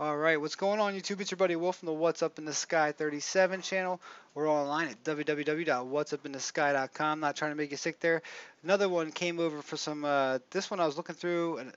Alright, what's going on YouTube? It's your buddy Wolf from the What's Up in the Sky 37 channel. We're online at www.whatsupinthesky.com. Not trying to make you sick there. Another one came over for some, this one I was looking through, and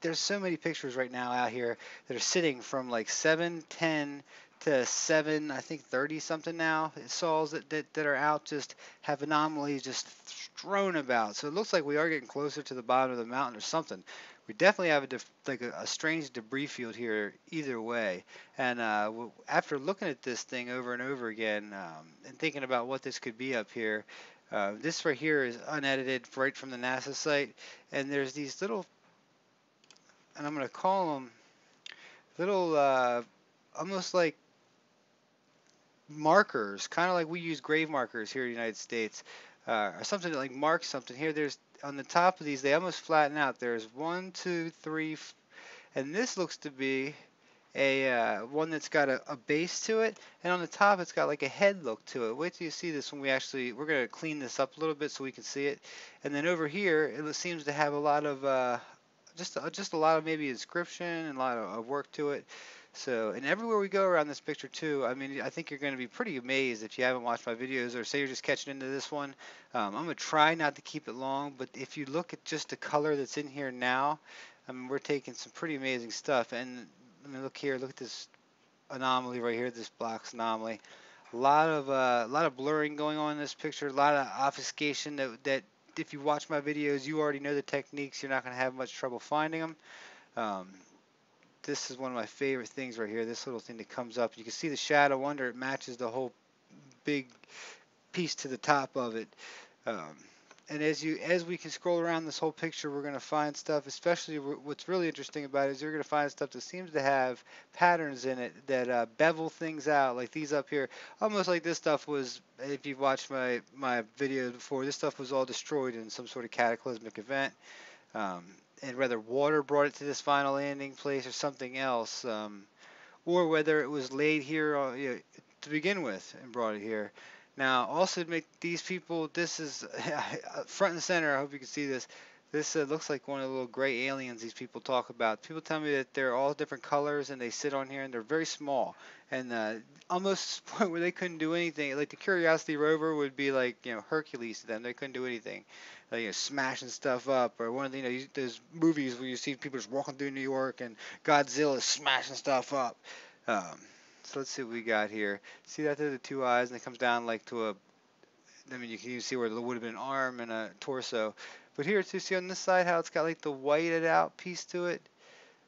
there's so many pictures right now out here that are sitting from like 7:10 to 7, I think 30 something now. Saws that are out just have anomalies just strewn about. So it looks like we are getting closer to the bottom of the mountain or something. We definitely have a strange debris field here either way. And after looking at this thing over and over again and thinking about what this could be up here, this right here is unedited right from the NASA site. And there's these little, and I'm going to call them little, almost like markers, kind of like we use grave markers here in the United States, or something that like marks something. Here, there's on the top of these, they almost flatten out. There's one, two, three, and this looks to be a one that's got a base to it, and on the top it's got like a head look to it. Wait till you see this when we're gonna clean this up a little bit so we can see it. And then over here, it seems to have a lot of just a lot of maybe inscription and a lot of work to it. So, and everywhere we go around this picture too, I mean, I think you're going to be pretty amazed if you haven't watched my videos or say you're just catching into this one. I'm going to try not to keep it long, but if you look at just the color that's in here now, I mean, we're taking some pretty amazing stuff. And I mean, look here, look at this anomaly right here, this blocks anomaly. A lot of blurring going on in this picture, a lot of obfuscation that if you watch my videos, you already know the techniques. You're not going to have much trouble finding them. Um, this is one of my favorite things right here. This little thing that comes up. You can see the shadow under it matches the whole big piece to the top of it. Um, and as we can scroll around this whole picture, we're going to find stuff. Especially what's really interesting about it is you're going to find stuff that seems to have patterns in it that bevel things out, like these up here. Almost like this stuff was, if you've watched my videos before, this stuff was all destroyed in some sort of cataclysmic event. Um, and whether water brought it to this final landing place or something else, or whether it was laid here to begin with and brought it here. Now, also to make these people, this is front and center. I hope you can see this. This looks like one of the little gray aliens these people talk about. People tell me that they're all different colors and they sit on here and they're very small and almost to the point where they couldn't do anything. Like the Curiosity rover would be like Hercules to them. They couldn't do anything, like smashing stuff up, or one of the those movies where you see people just walking through New York and Godzilla smashing stuff up. Um, so let's see what we got here. See that there, the two eyes, and it comes down like to a. I mean, you can even see where there would have been an arm and a torso. But here too, see on this side how it's got like the whited out piece to it.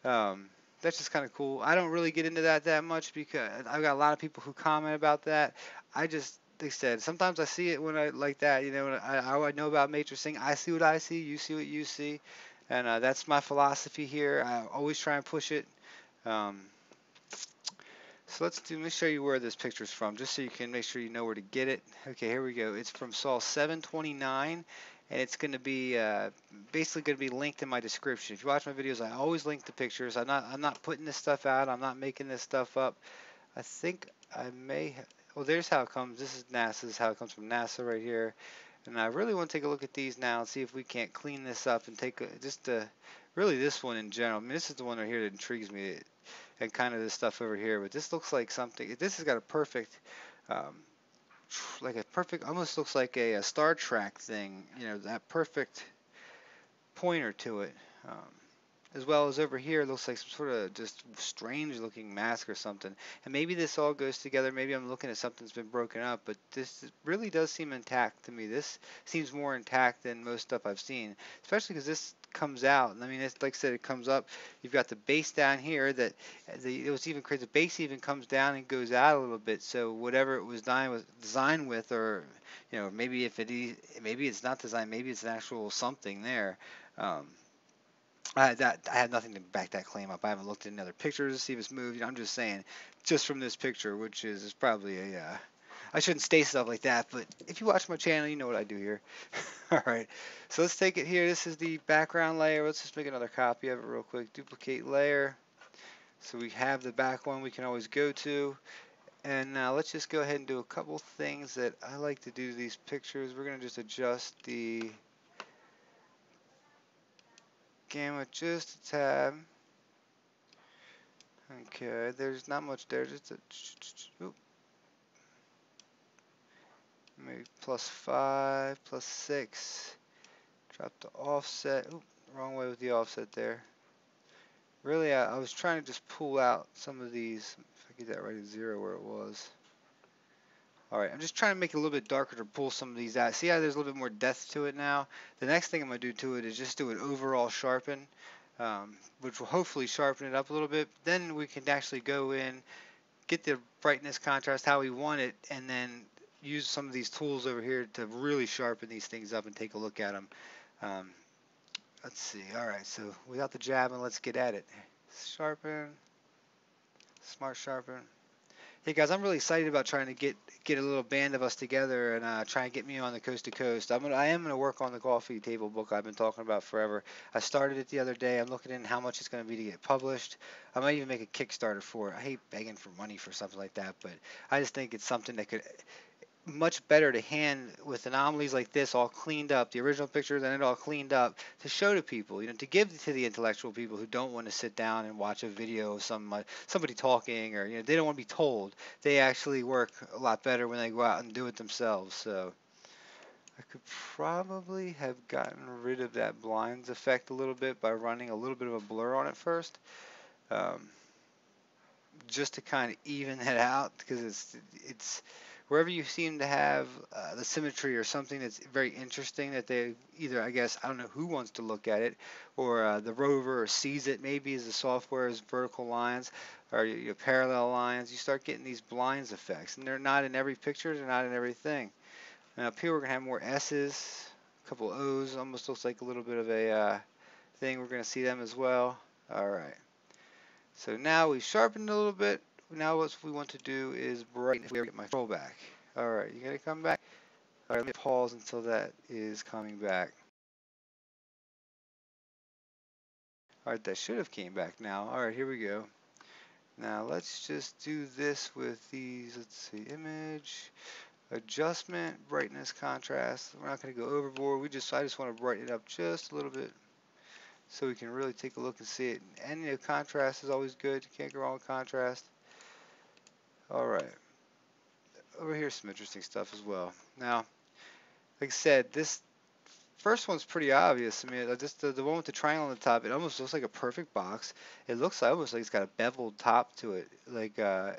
Um, that's just kind of cool. I don't really get into that much because I've got a lot of people who comment about that. I just, like I said, sometimes I see it when I like that. When I know about matrixing. I see what I see. You see what you see, and that's my philosophy here. I always try and push it. Um, so let me show you where this picture's from, just so you can make sure you know where to get it. Okay, here we go. It's from Saul 729, and it's going to be basically going to be linked in my description. If you watch my videos, I always link the pictures. I'm not putting this stuff out. I'm not making this stuff up. I think I may. Well, there's how it comes. This is NASA. This is how it comes from NASA right here. And I really want to take a look at these now and see if we can't clean this up and take really this one in general. I mean, this is the one right here that intrigues me, and kind of this stuff over here. But this looks like something. This has got a perfect, um, like a perfect, almost looks like a Star Trek thing. That perfect pointer to it. As well as over here, it looks like some sort of just strange looking mask or something. And maybe this all goes together. Maybe I'm looking at something that's been broken up, but this really does seem intact to me. This seems more intact than most stuff I've seen, especially because this comes out. I mean, it's, like I said, it comes up. You've got the base down here that it was even crazy. The base even comes down and goes out a little bit. So whatever it was designed with, or maybe maybe it's not designed. Maybe it's an actual something there. Um, I have nothing to back that claim up. I haven't looked at any other pictures to see if it's moved. I'm just saying, just from this picture, which is probably a. I shouldn't state stuff like that, but if you watch my channel, you know what I do here. All right, so let's take it here. This is the background layer. Let's just make another copy of it real quick. Duplicate layer. So we have the back one we can always go to. And now let's just go ahead and do a couple things that I like to do to these pictures. We're going to just adjust the gamma just a tad. Okay, there's not much there, just a, oop, maybe +5, +6. Drop the offset. Oop, wrong way with the offset there. Really, I was trying to just pull out some of these. If I get that right at 0 where it was. Alright, I'm just trying to make it a little bit darker to pull some of these out. See how there's a little bit more depth to it now? The next thing I'm going to do to it is just do an overall sharpen, which will hopefully sharpen it up a little bit. Then we can actually go in, get the brightness contrast how we want it, and then use some of these tools over here to really sharpen these things up and take a look at them. Um, let's see. Alright, so without the jabbing, let's get at it. Sharpen, smart sharpen. Hey guys, I'm really excited about trying to get a little band of us together and try and get me on the coast to coast. I am gonna work on the coffee table book I've been talking about forever. I started it the other day. I'm looking in how much it's gonna be to get published. I might even make a Kickstarter for it. I hate begging for money for something like that, but I just think it's something that could much better to hand with anomalies like this all cleaned up, the original pictures and it all cleaned up, to show to people, to give to the intellectual people who don't want to sit down and watch a video of somebody talking, or they don't want to be told. They actually work a lot better when they go out and do it themselves. So I could probably have gotten rid of that blinds effect a little bit by running a little bit of a blur on it first. Just to kind of even that out, because it's wherever you seem to have the symmetry or something that's very interesting that they either, I guess, I don't know who wants to look at it, or the rover sees it maybe as the software as vertical lines or your parallel lines. You start getting these blinds effects, and they're not in every picture, they're not in everything. And up here we're gonna have more S's, a couple O's, almost looks like a little bit of a thing. We're gonna see them as well. All right. So now we've sharpened a little bit. Now what we want to do is brighten if we ever get my control back. Alright, you gotta come back. Alright, let me pause until that is coming back. Alright, that should have came back now. Alright, here we go. Now let's just do this with these, let's see, image, adjustment, brightness, contrast. We're not gonna go overboard. I just want to brighten it up just a little bit so we can really take a look and see it. And contrast is always good. You can't go wrong with contrast. Alright. Over here some interesting stuff as well. Now, like I said, this first one's pretty obvious. I mean, just the one with the triangle on the top, it almost looks like a perfect box. It looks almost like it's got a beveled top to it, like the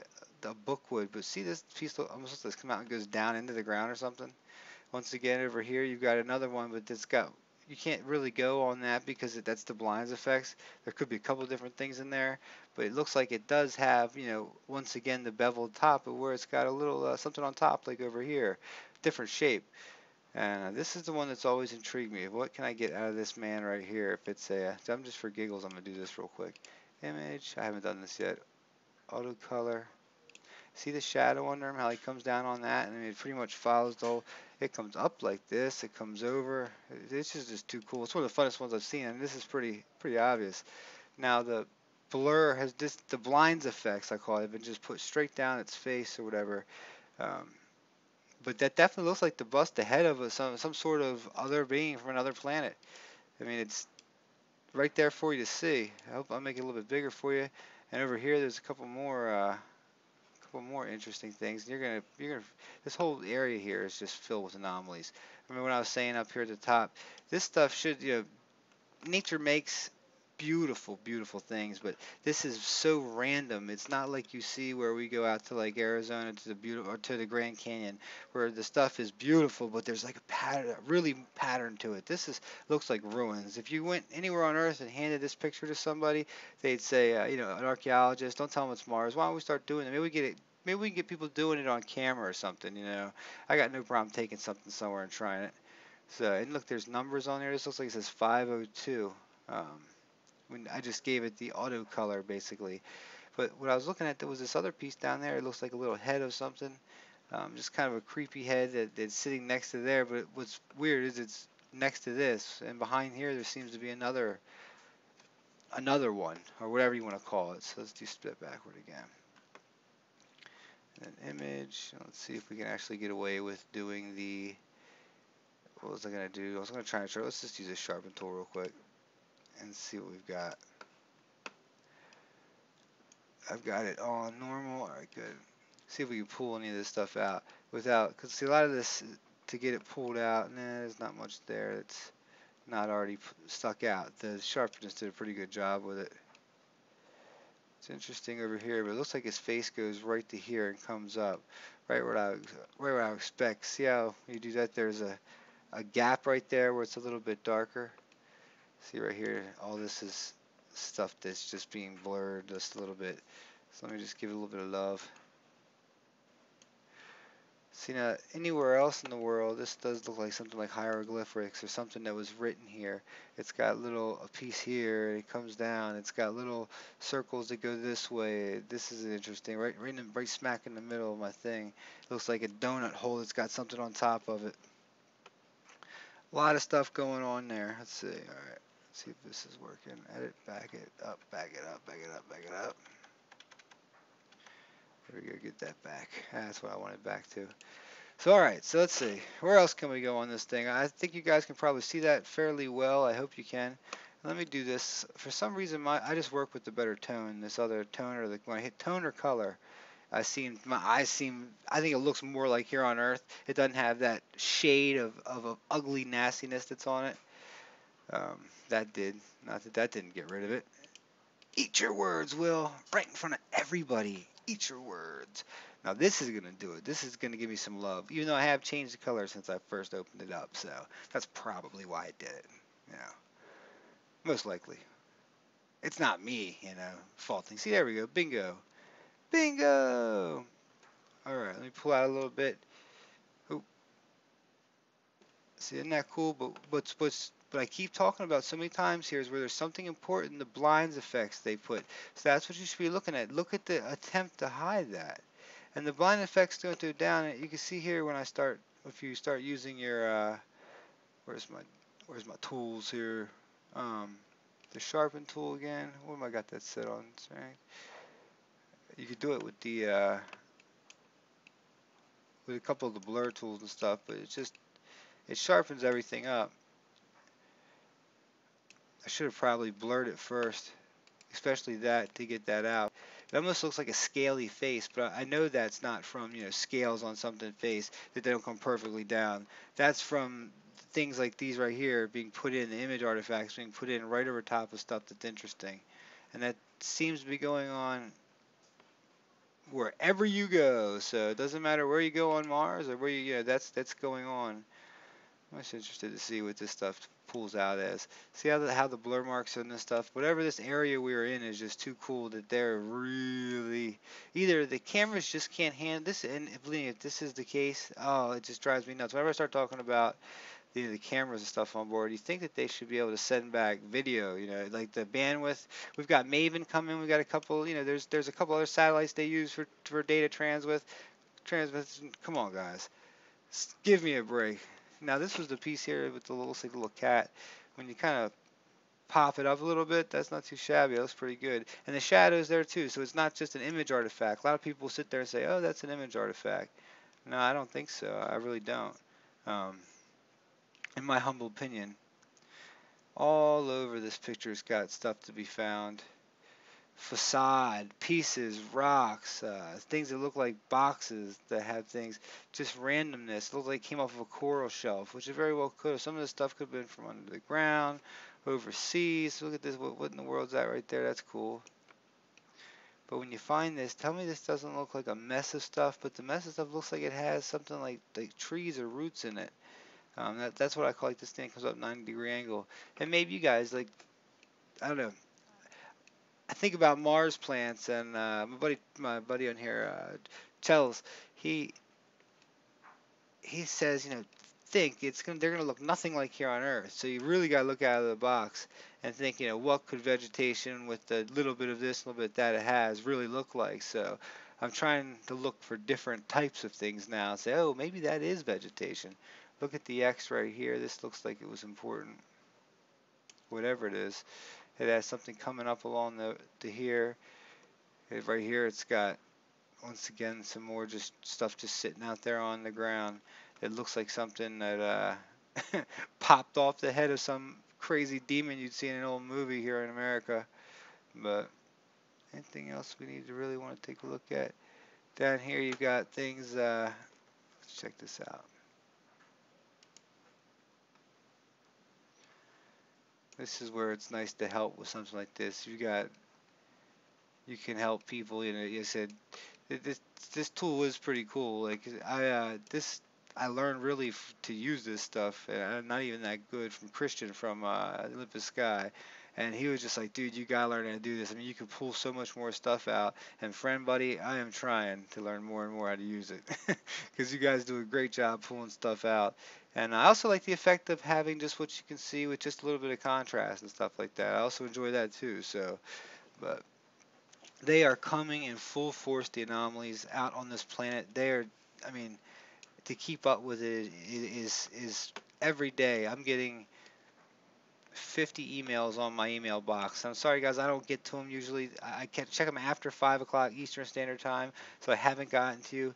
book would. But see, this piece almost looks like it's come out and goes down into the ground or something. Once again, over here you've got another one, but it's got, you can't really go on that because that's the blinds effects. There could be a couple different things in there, but it looks like it does have, once again the beveled top, but where it's got a little something on top, like over here, different shape. And this is the one that's always intrigued me. What can I get out of this man right here? If it's I'm just for giggles, I'm gonna do this real quick. Image. I haven't done this yet. Auto color. See the shadow under him, how he comes down on that, and it pretty much follows the whole, it comes up like this, it comes over. This is just too cool. It's one of the funnest ones I've seen, and this is pretty obvious. Now the blur has just, the blinds effects, I call it, have been just put straight down its face or whatever. But that definitely looks like the bust, the head of some sort of other being from another planet. I mean, it's right there for you to see. I hope I'll make it a little bit bigger for you. And over here, there's a couple more interesting things. This whole area here is just filled with anomalies. Remember when I was saying up here at the top, this stuff should, nature makes beautiful things, but this is so random. It's not like you see where we go out to like Arizona to the or to the Grand Canyon, where the stuff is beautiful, but there's like a pattern, really pattern to it. Looks like ruins. If you went anywhere on Earth and handed this picture to somebody, they'd say, an archaeologist, don't tell them it's Mars. Why don't we start doing it? Maybe we get it. Maybe we can get people doing it on camera or something. I got no problem taking something somewhere and trying it. So, and look, there's numbers on there. This looks like it says 502. When I just gave it the auto color basically. But what I was looking at, there was this other piece down there. It looks like a little head of something, just kind of a creepy head that's sitting next to there. But what's weird is it's next to this, and behind here there seems to be another one, or whatever you want to call it. So let's do split backward again. And then image. Let's see if we can actually get away with doing the. What was I gonna do? I was gonna try and show. Let's just use a sharpen tool real quick and see what we've got. I've got it on normal. All right, good. See if we can pull any of this stuff out without, because see a lot of this to get it pulled out, nah, there's not much there. It's not already stuck out. The sharpness did a pretty good job with it. It's interesting over here, but it looks like his face goes right to here and comes up, right where I expect. See how you do that? There's a gap right there where it's a little bit darker. See right here, all this is stuff that's just being blurred just a little bit. So let me just give it a little bit of love. See now, anywhere else in the world, this does look like something like hieroglyphics or something that was written here. It's got a piece here, and it comes down. It's got little circles that go this way. This is interesting, right smack in the middle of my thing. It looks like a donut hole that's got something on top of it. A lot of stuff going on there. Let's see. All right, let's see if this is working. Edit, back it up, back it up, back it up, back it up. There we go. Get that back. That's what I wanted back to. So alright, so let's see. Where else can we go on this thing? I think you guys can probably see that fairly well. I hope you can. Let me do this. For some reason, I just work with the better tone. This other tone, or when I hit tone or color, my eyes seem, I think it looks more like Here on Earth. It doesn't have that shade of ugly nastiness that's on it. That did. Not that that didn't get rid of it. Eat your words, Will. Right in front of everybody. Eat your words. Now this is going to do it. This is going to give me some love. Even though I have changed the color since I first opened it up. So that's probably why I did it. You know, most likely. It's not me, faulting. See, there we go. Bingo. Bingo. All right, let me pull out a little bit. Oh, see, isn't that cool? But I keep talking about so many times here is where there's something important, the blinds effects they put. So that's what you should be looking at. Look at the attempt to hide that. And the blind effects don't go down. You can see here when if you start using your, where's my tools here? The sharpen tool again. What am I got that set on? Right. You could do it with with a couple of the blur tools and stuff, but it sharpens everything up. I should have probably blurred it first, especially that, to get that out. It almost looks like a scaly face, but I know that's not from, scales on something's face that they don't come perfectly down. That's from things like these right here being put in, the image artifacts being put in right over top of stuff that's interesting. And that seems to be going on wherever you go. So it doesn't matter where you go on Mars or where that's going on. I'm just interested to see what this stuff pulls out as. See how the blur marks on this stuff. Whatever this area we were in is just too cool that they're really, either the cameras just can't handle this, and if this is the case, oh, it just drives me nuts. Whenever I start talking about the cameras and stuff on board, you think that they should be able to send back video, like the bandwidth. We've got Maven coming. We've got a couple, there's a couple other satellites they use for data transmits. Come on, guys. Give me a break. Now this was the piece here with the little cat. When you kind of pop it up a little bit, that's not too shabby. That looks pretty good. And the shadow's there too, so it's not just an image artifact. A lot of people sit there and say, oh, that's an image artifact. No, I don't think so. I really don't. In my humble opinion, all over this picture's got stuff to be found. Facade, pieces, rocks, things that look like boxes that have things, just randomness. It looks like it came off of a coral shelf, which it very well could have. Some of this stuff could have been from under the ground, overseas. Look at this, what in the world's that right there? That's cool. But when you find this, tell me this doesn't look like a mess of stuff, but the mess of stuff looks like it has something like trees or roots in it. That's what I call, like, this thing comes up 90-degree angle. And maybe you guys, like, I don't know. I think about Mars plants, and my buddy on here, Charles, he says, they're gonna look nothing like here on Earth. So you really gotta look out of the box and think, what could vegetation with the little bit of this, little bit of that it has really look like. So I'm trying to look for different types of things now and say, oh, maybe that is vegetation. Look at the X right here. This looks like it was important. Whatever it is. It has something coming up along to here. Right here it's got, once again, some more just stuff just sitting out there on the ground. It looks like something that popped off the head of some crazy demon you'd see in an old movie here in America. But Anything else we need to really want to take a look at? Down here you've got things, let's check this out. This is where it's nice to help with something like this. You can help people, you know, you said this tool is pretty cool. Like I learned really to use this stuff, and I'm not even that good, from Christian from Olympus Sky, and he was just like, dude, you gotta learn how to do this. I mean, you can pull so much more stuff out. And friend, buddy, I am trying to learn more and more how to use it, because you guys do a great job pulling stuff out. And I also like the effect of having just what you can see with just a little bit of contrast and stuff like that. I also enjoy that too. So, but they are coming in full force, the anomalies out on this planet. They are, I mean, to keep up with it is every day. I'm getting 50 emails on my email box. I'm sorry, guys, I don't get to them usually. I can check them after 5 o'clock Eastern Standard Time, so I haven't gotten to you.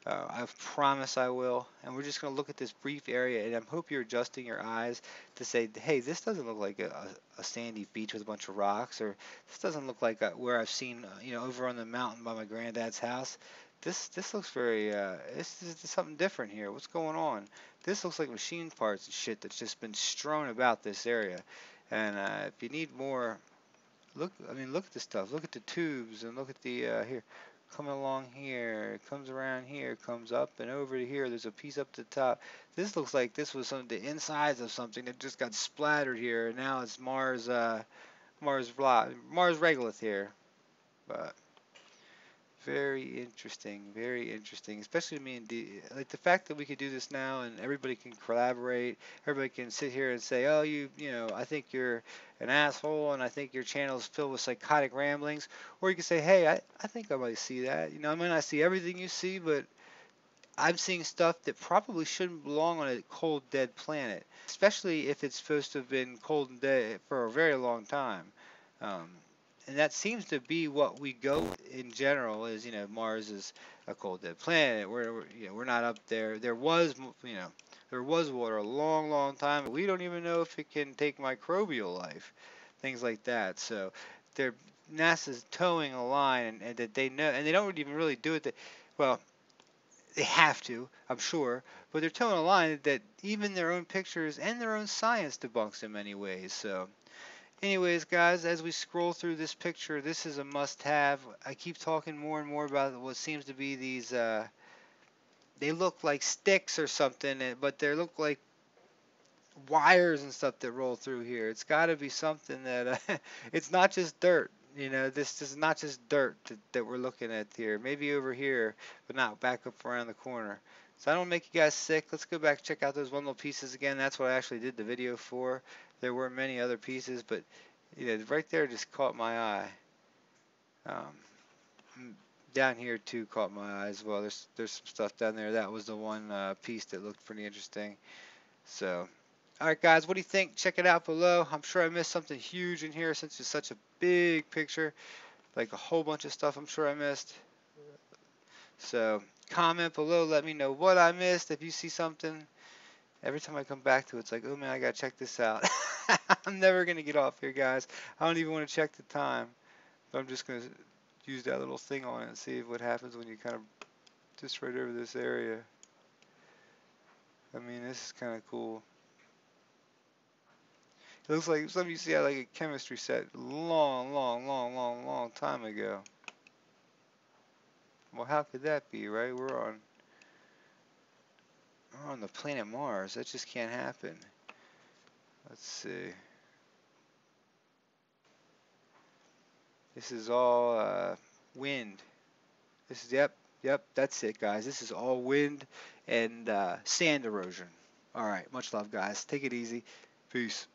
I promise I will. And we're just going to look at this brief area, and I hope you're adjusting your eyes to say, hey, this doesn't look like a sandy beach with a bunch of rocks, or this doesn't look like where I've seen, you know, over on the mountain by my granddad's house. This looks very, this is something different here. What's going on? This looks like machine parts and shit that's just been strewn about this area. And if you need more, look, I mean, look at this stuff. Look at the tubes, and look at the, here, coming along here, it comes around here, comes up and over to here. There's a piece up the top. This looks like this was some of the insides of something that just got splattered here, and now it's Mars, Mars regolith here. But very interesting, especially to me and like the fact that we could do this now and everybody can collaborate, everybody can sit here and say, oh, you know, I think you're an asshole and I think your channel is filled with psychotic ramblings, or you can say, hey, I think I might see that, you know, I might not see everything you see, but I'm seeing stuff that probably shouldn't belong on a cold, dead planet, especially if it's supposed to have been cold and dead for a very long time. Um, and that seems to be what we go in general. Is, you know, Mars is a cold, dead planet. You know, we're not up there. There was, you know, there was water a long, long time. But we don't even know if it can take microbial life, things like that. So, they're NASA's towing a line, and that they know, and they don't even really do it. Well, they have to, I'm sure, but they're towing a line that even their own pictures and their own science debunks in many ways. So, anyways, guys, as we scroll through this picture, this is a must-have. I keep talking more and more about what seems to be these. They look like sticks or something, but they look like wires and stuff that roll through here. It's got to be something that it's not just dirt. You know, this is not just dirt that we're looking at here. Maybe over here, but not back up around the corner. So I don't make you guys sick. Let's go back and check out those one little pieces again. That's what I actually did the video for. There were many other pieces, but you know, right there just caught my eye. Down here too caught my eye as well. There's some stuff down there. That was the one piece that looked pretty interesting. So. Alright guys, what do you think? Check it out below. I'm sure I missed something huge in here since it's such a big picture. Like a whole bunch of stuff I'm sure I missed. So comment below, let me know what I missed. If you see something, every time I come back to it, it's like, oh man, I gotta check this out. I'm never gonna get off here, guys. I don't even want to check the time. But I'm just gonna use that little thing on it and see what happens when you kind of just right over this area. I mean, this is kind of cool. It looks like something you see out like a chemistry set long time ago. Well, how could that be, right? We're on the planet Mars. That just can't happen. Let's see. This is all wind. This is, yep, that's it, guys. This is all wind and sand erosion. All right, much love, guys. Take it easy. Peace.